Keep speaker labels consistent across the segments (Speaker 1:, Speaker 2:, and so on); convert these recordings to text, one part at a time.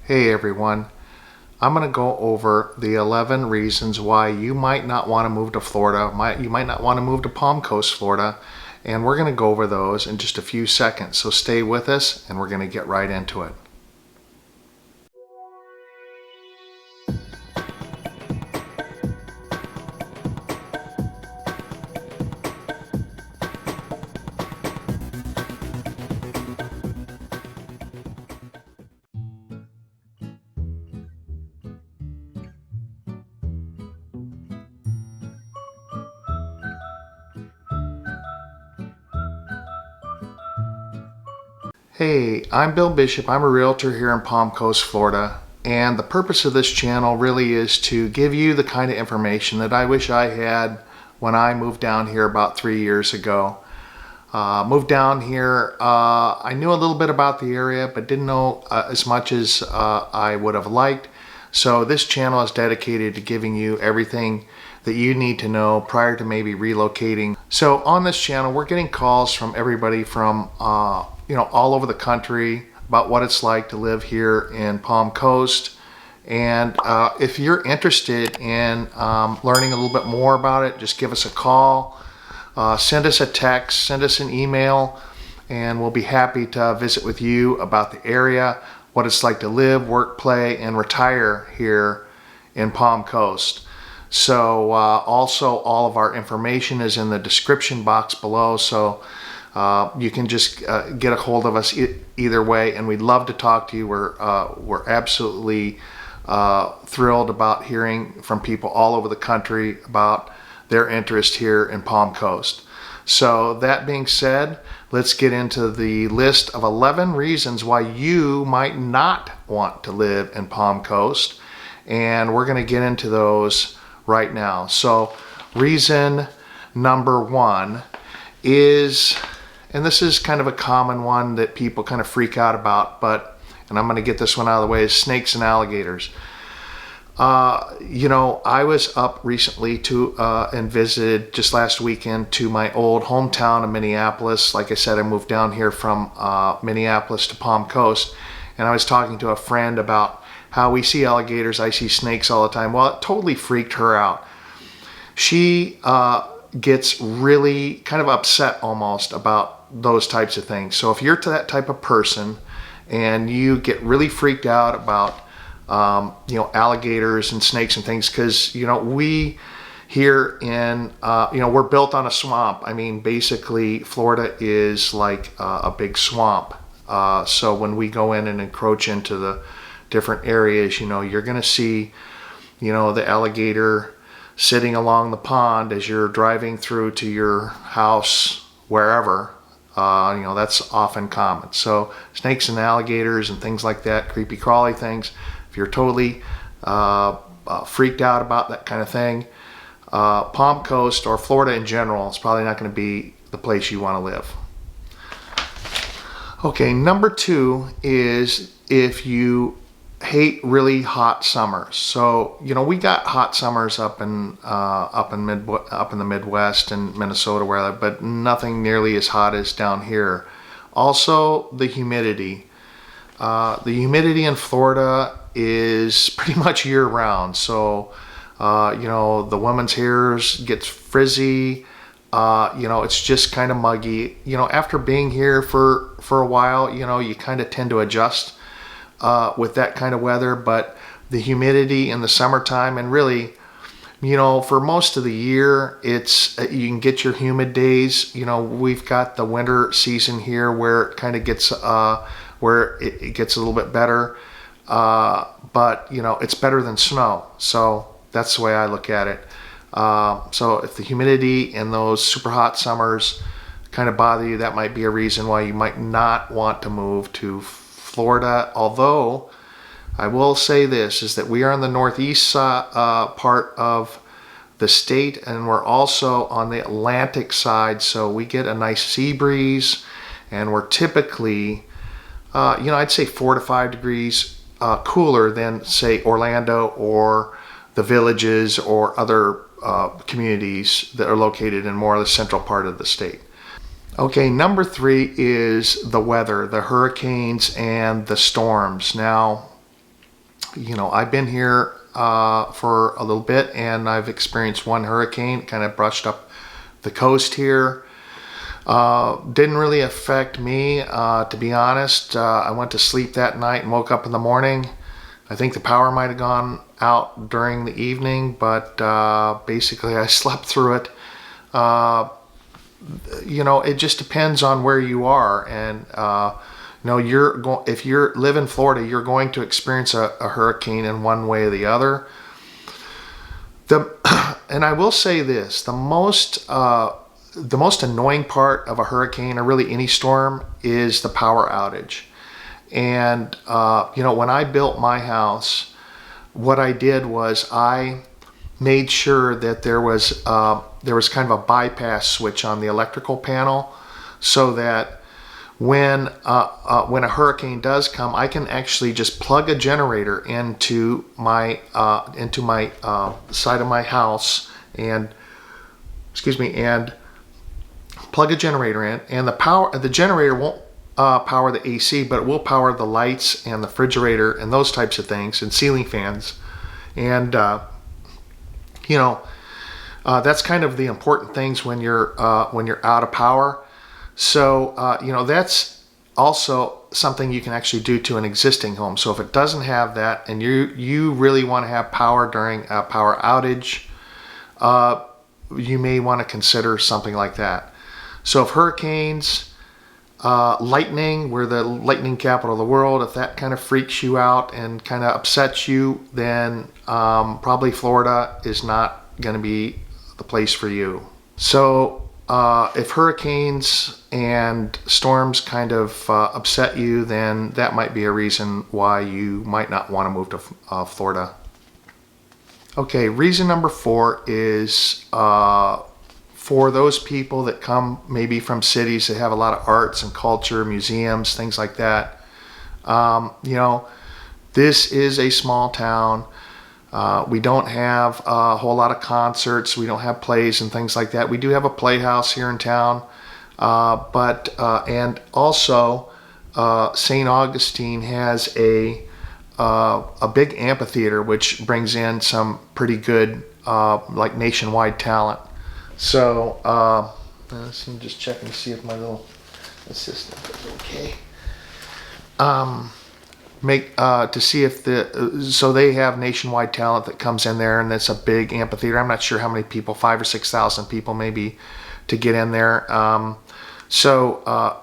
Speaker 1: Hey everyone, I'm going to go over the 11 reasons why you might not want to move to Florida, you might not want to move to Palm Coast, Florida, and we're going to go over those in just a few seconds. So stay with us and we're going to get right into it. Hey, I'm Bill Bishop. I'm a realtor here in Palm Coast, Florida, and the purpose of this channel really is to give you the kind of information that I wish I had when I moved down here about 3 years ago. Moved down here, I knew a little bit about the area, but didn't know as much as I would have liked. So this channel is dedicated to giving you everything that you need to know prior to maybe relocating. So on this channel, we're getting calls from everybody from all over the country about what it's like to live here in Palm Coast. And if you're interested in learning a little bit more about it, just give us a call, send us a text, send us an email, and we'll be happy to visit with you about the area, what it's like to live, work, play, and retire here in Palm Coast. So also all of our information is in the description box below, so you can just get a hold of us either way, and we'd love to talk to you. We're absolutely thrilled about hearing from people all over the country about their interest here in Palm Coast. So that being said, let's get into the list of 11 reasons why you might not want to live in Palm Coast, and we're going to get into those right now. So reason number one is, and this is kind of a common one that people kind of freak out about, and I'm going to get this one out of the way, is snakes and alligators. I was up recently and visited just last weekend to my old hometown of Minneapolis. Like I said, I moved down here from Minneapolis to Palm Coast, and I was talking to a friend about how we see alligators, I see snakes all the time. Well, it totally freaked her out. She gets really kind of upset almost about those types of things. So if you're to that type of person and you get really freaked out about alligators and snakes and things, because we here in we're built on a swamp. I mean, basically Florida is like a big swamp. So when we go in and encroach into the different areas, you're going to see the alligator sitting along the pond as you're driving through to your house, wherever. That's often common. So snakes and alligators and things like that, creepy crawly things, if you're totally freaked out about that kind of thing, Palm Coast or Florida in general is probably not going to be the place you want to live. Okay, number two is if you hate really hot summers. So we got hot summers up in the Midwest and Minnesota where I live, but nothing nearly as hot as down here. Also, the humidity. The humidity in Florida is pretty much year round. So the women's hair gets frizzy. It's just kind of muggy. After being here for a while, you kind of tend to adjust with that kind of weather, but the humidity in the summertime, and really, for most of the year, it's you can get your humid days. We've got the winter season here where it kind of gets where it gets a little bit better, but it's better than snow. So that's the way I look at it. So if the humidity in those super hot summers kind of bother you, that might be a reason why you might not want to move to Florida. Although I will say this, is that we are on the northeast part of the state, and we're also on the Atlantic side, so we get a nice sea breeze, and we're typically I'd say 4 to 5 degrees cooler than, say, Orlando or the Villages or other communities that are located in more of the central part of the state. Okay, number three is the weather, the hurricanes and the storms. Now, I've been here for a little bit, and I've experienced one hurricane. Kind of brushed up the coast here. Didn't really affect me, to be honest. I went to sleep that night and woke up in the morning. I think the power might have gone out during the evening, but basically I slept through it. It just depends on where you are, and if you live in Florida, you're going to experience a hurricane in one way or the other. And I will say this: the most annoying part of a hurricane, or really any storm, is the power outage. And when I built my house, what I did was I made sure that there was kind of a bypass switch on the electrical panel, so that when a hurricane does come, I can actually just plug a generator into my side of my house, and plug a generator in, and the generator won't power the AC, but it will power the lights and the refrigerator and those types of things, and ceiling fans. And that's kind of the important things when you're out of power. So that's also something you can actually do to an existing home. So if it doesn't have that, and you really want to have power during a power outage, you may want to consider something like that. So if hurricanes, lightning, we're the lightning capital of the world, if that kind of freaks you out and kind of upsets you, then probably Florida is not going to be the place for you. So if hurricanes and storms kind of upset you, then that might be a reason why you might not want to move to Florida. Okay, reason number 4 is for those people that come maybe from cities that have a lot of arts and culture, museums, things like that. This is a small town. We don't have a whole lot of concerts. We don't have plays and things like that. We do have a playhouse here in town, and also St. Augustine has a big amphitheater, which brings in some pretty good nationwide talent. So I'm just checking to see if my little assistant is okay. To see if so they have nationwide talent that comes in there, and it's a big amphitheater. I'm not sure how many people, 5,000 or 6,000 people maybe, to get in there. So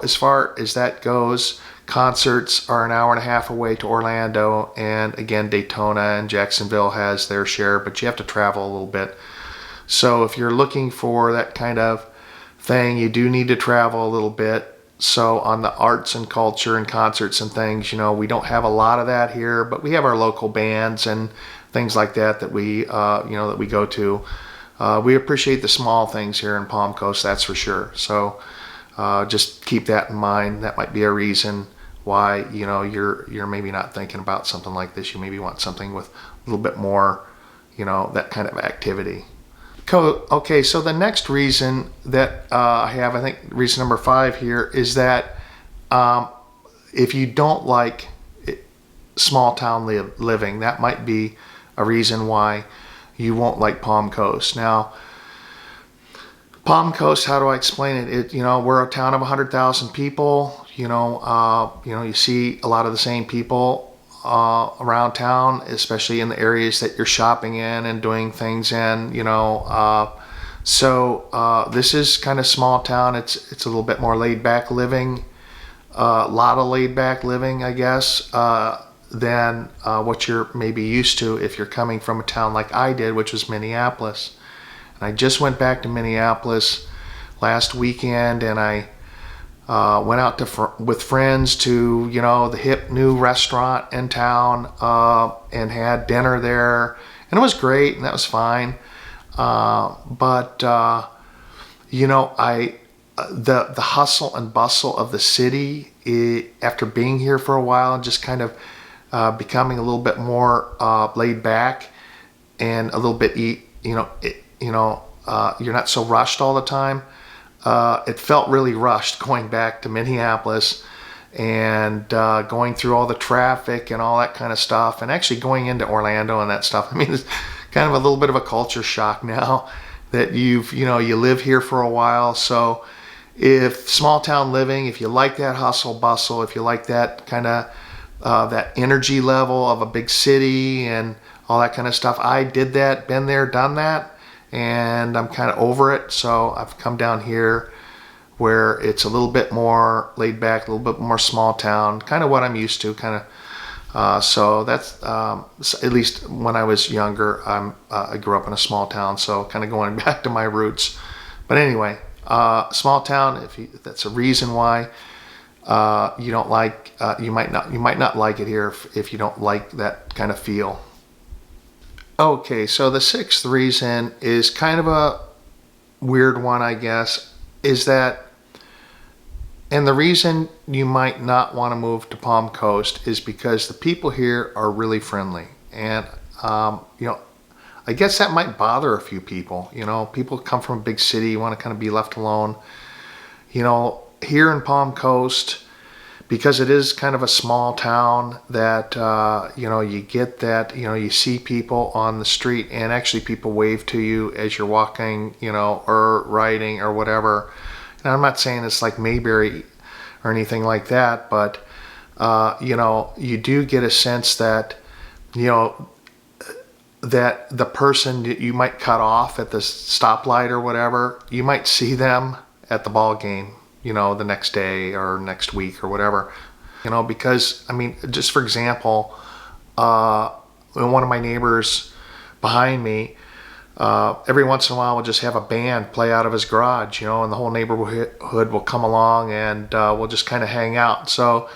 Speaker 1: as far as that goes, concerts are an hour and a half away to Orlando, and again Daytona and Jacksonville has their share, but you have to travel a little bit. So if you're looking for that kind of thing, you do need to travel a little bit. So on the arts and culture and concerts and things, we don't have a lot of that here, but we have our local bands and things like that we go to. We appreciate the small things here in Palm Coast, that's for sure. So just keep that in mind. That might be a reason why you're maybe not thinking about something like this. You maybe want something with a little bit more, that kind of activity. Okay, so the next reason that I have, I think reason number 5 here, is that if you don't like small town living, that might be a reason why you won't like Palm Coast. Now, Palm Coast, how do I explain it? We're a town of 100,000 people. You see a lot of the same people around town, especially in the areas that you're shopping in and doing things in. So this is kind of small town. It's a little bit more laid back living, a lot of laid back living, I guess, than what you're maybe used to if you're coming from a town like I did, which was Minneapolis. And I just went back to Minneapolis last weekend, and I went out with friends to the hip new restaurant in town, and had dinner there, and it was great, and that was fine. But the hustle and bustle of the city, after being here for a while and just kind of becoming a little bit more laid back and a little bit you're not so rushed all the time. It felt really rushed going back to Minneapolis, and going through all the traffic and all that kind of stuff, and actually going into Orlando and that stuff. I mean, it's kind of a little bit of a culture shock now that you live here for a while. So if small town living, if you like that hustle bustle, if you like that kind of that energy level of a big city and all that kind of stuff, I did that, been there, done that, and I'm kind of over it. So I've come down here where it's a little bit more laid back, a little bit more small town, kind of what I'm used to, kind of. So that's at least when I was younger, I grew up in a small town, so kind of going back to my roots. But anyway, small town. If that's a reason why you don't like, you might not like it here if you don't like that kind of feel. Okay, so the sixth reason is kind of a weird one, I guess, is that. And the reason you might not want to move to Palm Coast is because the people here are really friendly. And, I guess that might bother a few people. People come from a big city, want to kind of be left alone. Here in Palm Coast, because it is kind of a small town, that, you get that, you see people on the street and actually people wave to you as you're walking, or riding or whatever. And I'm not saying it's like Mayberry or anything like that, but, you do get a sense that, that the person that you might cut off at the stoplight or whatever, you might see them at the ball game, the next day or next week or whatever, because, I mean, just for example, one of my neighbors behind me, every once in a while we'll just have a band play out of his garage, and the whole neighborhood will come along and we'll just kind of hang out. So,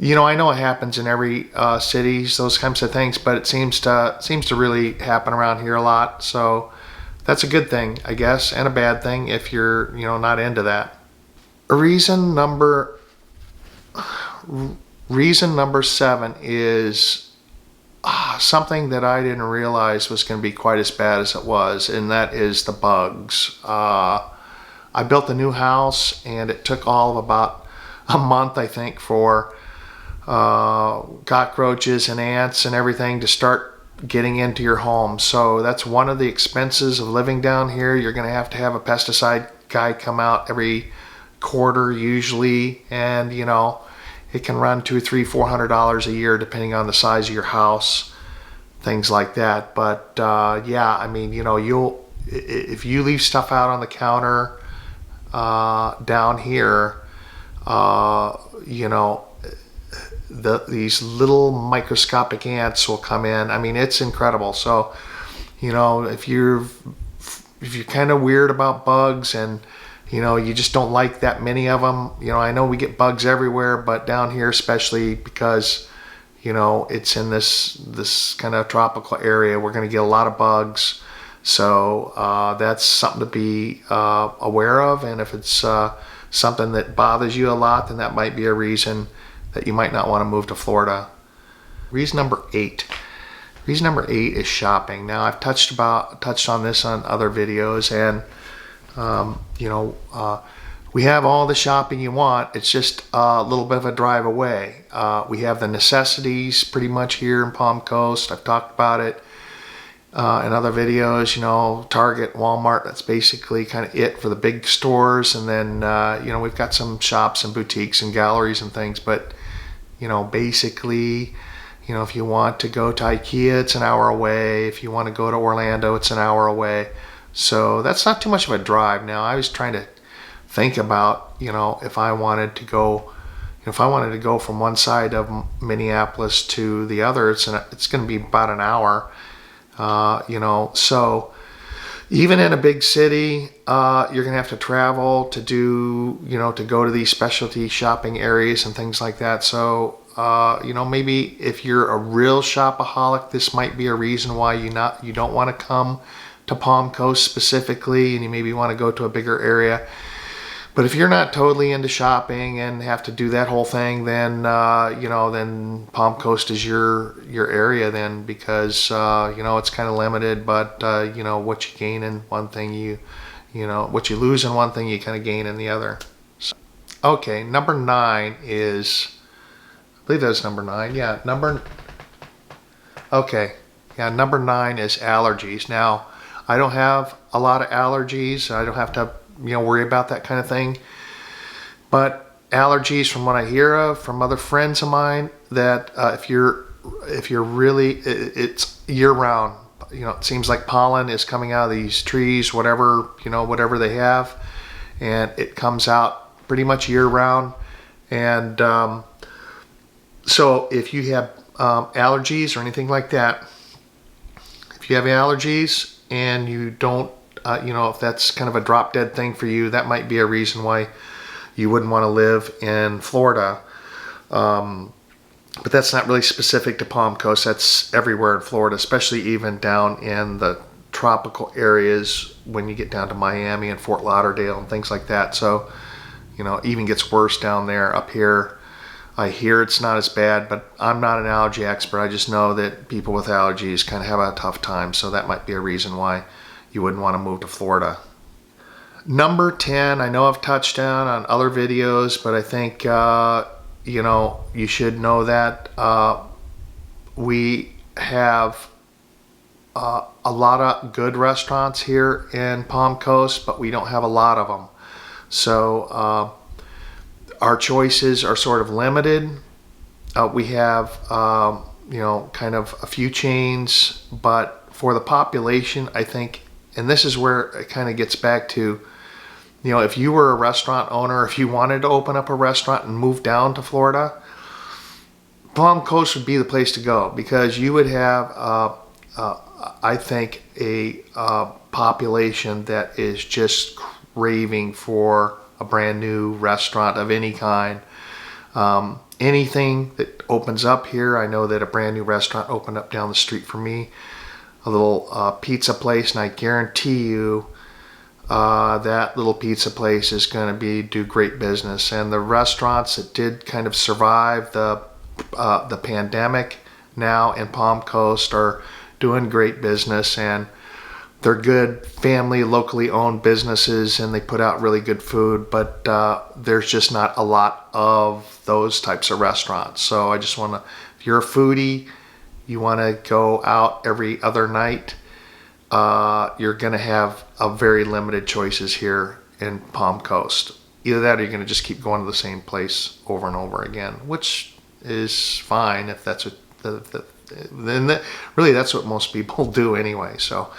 Speaker 1: I know it happens in every cities, those kinds of things, but it seems to really happen around here a lot. So that's a good thing, I guess, and a bad thing if you're, not into that. Reason number 7 is something that I didn't realize was going to be quite as bad as it was, and that is the bugs. I built a new house, and it took all of about a month, I think, for cockroaches and ants and everything to start getting into your home. So that's one of the expenses of living down here. You're going to have a pesticide guy come out every quarter usually, and it can run $200, $300, $400 a year depending on the size of your house, things like that. But yeah, I mean, if you leave stuff out on the counter down here, these little microscopic ants will come in. I mean, it's incredible. So, if you're kind of weird about bugs and you just don't like that many of them. I know we get bugs everywhere, but down here especially because, it's in this kind of tropical area, we're going to get a lot of bugs. So that's something to be aware of. And if it's something that bothers you a lot, then that might be a reason that you might not want to move to Florida. Reason number 8. Reason number 8 is shopping. Now, I've touched on this on other videos, and we have all the shopping you want. It's just a little bit of a drive away. We have the necessities pretty much here in Palm Coast. I've talked about it in other videos. Target, Walmart, that's basically kind of it for the big stores. And then, we've got some shops and boutiques and galleries and things. But, basically, if you want to go to IKEA, it's an hour away. If you want to go to Orlando, it's an hour away. So that's not too much of a drive. Now, I was trying to think about, if I wanted to go from one side of Minneapolis to the other, it's going to be about an hour. So even in a big city, you're going to have to travel to to go to these specialty shopping areas and things like that. So, maybe if you're a real shopaholic, this might be a reason why you don't want to come to Palm Coast specifically, and you maybe want to go to a bigger area. But if you're not totally into shopping and have to do that whole thing, then then Palm Coast is your area then, because it's kind of limited. But what you gain in one thing, what you lose in one thing, you kind of gain in the other. So, Okay, number 9 is, I believe that was number 9. Yeah, okay. Yeah, number 9 is allergies. Now, I don't have a lot of allergies. I don't have to, worry about that kind of thing. But allergies, from what I hear of from other friends of mine, that if you're really, it's year round. It seems like pollen is coming out of these trees, whatever they have, and it comes out pretty much year round. And so if you have allergies or anything like that, if you have allergies and you don't, if that's kind of a drop dead thing for you, that might be a reason why you wouldn't want to live in Florida. But that's not really specific to Palm Coast. That's everywhere in Florida, especially even down in the tropical areas when you get down to Miami and Fort Lauderdale and things like that. So, it even gets worse down there. Up here, I hear it's not as bad, but I'm not an allergy expert. I just know that people with allergies kind of have a tough time. So that might be a reason why you wouldn't want to move to Florida. Number 10, I know I've touched on other videos, but I think, you should know that we have a lot of good restaurants here in Palm Coast, but we don't have a lot of them. So our choices are sort of limited. We have, kind of a few chains, but for the population, I think, and this is where it kind of gets back to, if you were a restaurant owner, if you wanted to open up a restaurant and move down to Florida, Palm Coast would be the place to go, because you would have, I think, a population that is just craving for a brand new restaurant of any kind. Anything that opens up here, I know that a brand new restaurant opened up down the street from me, a little pizza place, and I guarantee you, that little pizza place is going to do great business. And the restaurants that did kind of survive the pandemic now in Palm Coast are doing great business, and they're good family, locally owned businesses, and they put out really good food, but there's just not a lot of those types of restaurants. So I just want to, if you're a foodie, you want to go out every other night, you're going to have a very limited choices here in Palm Coast. Either that or you're going to just keep going to the same place over and over again, which is fine if that's what really that's what most people do anyway. So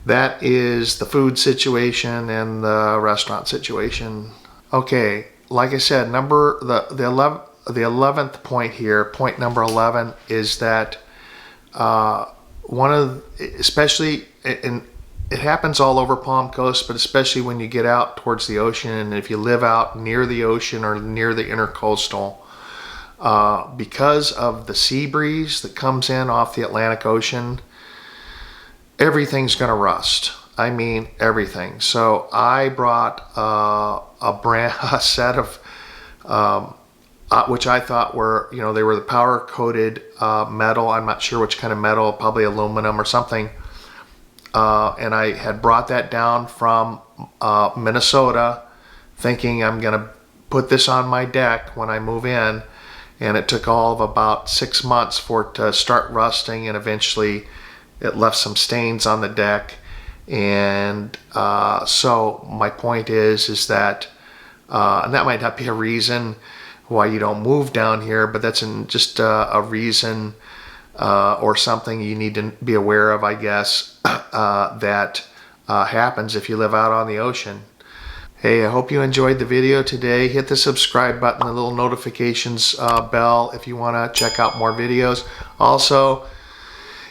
Speaker 1: that is the food situation and the restaurant situation. Okay, like I said, the 11th point here, point number 11, is that especially, and it happens all over Palm Coast, but especially when you get out towards the ocean, and if you live out near the ocean or near the intercoastal, because of the sea breeze that comes in off the Atlantic Ocean, everything's going to rust. I mean, everything. So I brought a set of which I thought were, they were the powder coated metal. I'm not sure which kind of metal, probably aluminum or something. And I had brought that down from Minnesota, thinking I'm going to put this on my deck when I move in. And it took all of about 6 months for it to start rusting, and eventually it left some stains on the deck. And so my point is that, and that might not be a reason why you don't move down here, but that's just a reason or something you need to be aware of, I guess, that happens if you live out on the ocean. Hey, I hope you enjoyed the video today. Hit the subscribe button, the little notifications bell if you want to check out more videos. Also,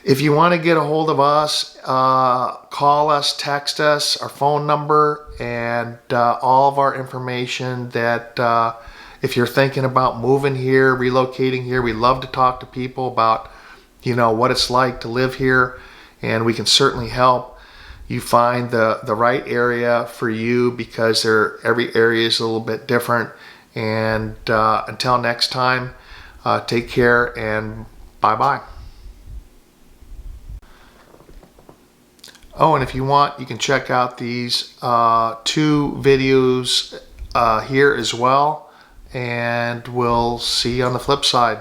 Speaker 1: if you want to get a hold of us, call us, text us, our phone number, and all of our information that if you're thinking about moving here, relocating here, we love to talk to people about, what it's like to live here, and we can certainly help you find the right area for you, because every area is a little bit different. And until next time, take care and bye-bye. Oh, and if you want, you can check out these 2 videos here as well. And we'll see you on the flip side.